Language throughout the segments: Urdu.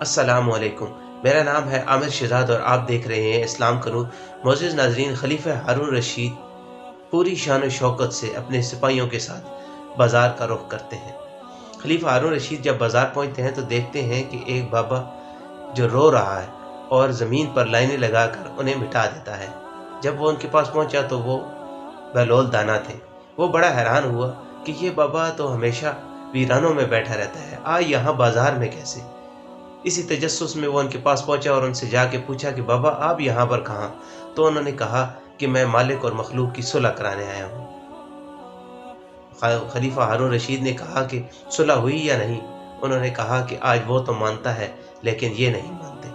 السلام علیکم، میرا نام ہے عامر شہزاد اور آپ دیکھ رہے ہیں اسلام کا نور۔ معزز ناظرین، خلیفہ ہارون رشید پوری شان و شوکت سے اپنے سپاہیوں کے ساتھ بازار کا رخ کرتے ہیں۔ خلیفہ ہارون رشید جب بازار پہنچتے ہیں تو دیکھتے ہیں کہ ایک بابا جو رو رہا ہے اور زمین پر لائنیں لگا کر انہیں مٹا دیتا ہے۔ جب وہ ان کے پاس پہنچا تو وہ بہلول دانا تھے۔ وہ بڑا حیران ہوا کہ یہ بابا تو ہمیشہ ویرانوں میں بیٹھا رہتا ہے، آج یہاں بازار میں کیسے؟ اسی تجسس میں وہ ان کے پاس پہنچا اور ان سے جا کے پوچھا کہ بابا آپ یہاں پر کہاں؟ تو انہوں نے کہا کہ میں مالک اور مخلوق کی صلح کرانے آیا ہوں۔ خلیفہ ہارون رشید نے کہا کہ صلح ہوئی یا نہیں؟ انہوں نے کہا کہ آج وہ تو مانتا ہے لیکن یہ نہیں مانتے۔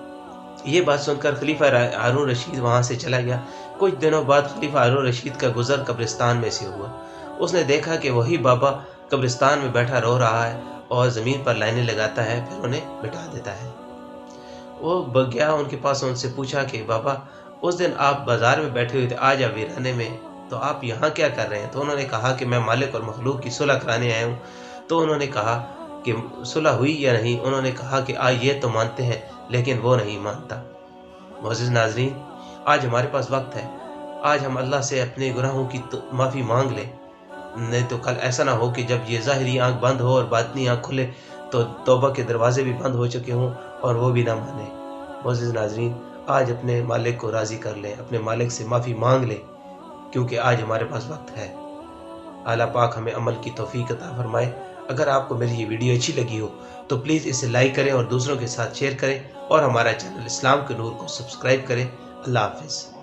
یہ بات سن کر خلیفہ ہارون رشید وہاں سے چلا گیا۔ کچھ دنوں بعد خلیفہ ہارون رشید کا گزر قبرستان میں سے ہوا۔ اس نے دیکھا کہ وہی بابا قبرستان میں بیٹھا رو رہا ہے اور زمین پر لائنیں لگاتا ہے، پھر انہیں مٹا دیتا ہے۔ وہ گیا ان کے پاس، ان سے پوچھا کہ بابا اس دن آپ بازار میں بیٹھے ہوئے تھے، آج آپ ویرانے میں، تو آپ یہاں کیا کر رہے ہیں؟ تو انہوں نے کہا کہ میں مالک اور مخلوق کی صلح کرانے آیا ہوں۔ تو انہوں نے کہا کہ صلح ہوئی یا نہیں؟ انہوں نے کہا کہ آج یہ تو مانتے ہیں لیکن وہ نہیں مانتا۔ معزز ناظرین، آج ہمارے پاس وقت ہے، آج ہم اللہ سے اپنے گناہوں کی معافی مانگ لیں، نہیں تو کل ایسا نہ ہو کہ جب یہ ظاہری آنکھ بند ہو اور باطنی آنکھ کھلے تو توبہ کے دروازے بھی بند ہو چکے ہوں اور وہ بھی نہ مانے۔ معزز ناظرین، آج اپنے مالک کو راضی کر لیں، اپنے مالک سے معافی مانگ لیں، کیونکہ آج ہمارے پاس وقت ہے۔ اعلیٰ پاک ہمیں عمل کی توفیق عطا فرمائے۔ اگر آپ کو میری یہ ویڈیو اچھی لگی ہو تو پلیز اسے لائک کریں اور دوسروں کے ساتھ شیئر کریں اور ہمارا چینل اسلام کے نور کو سبسکرائب کریں۔ اللہ حافظ۔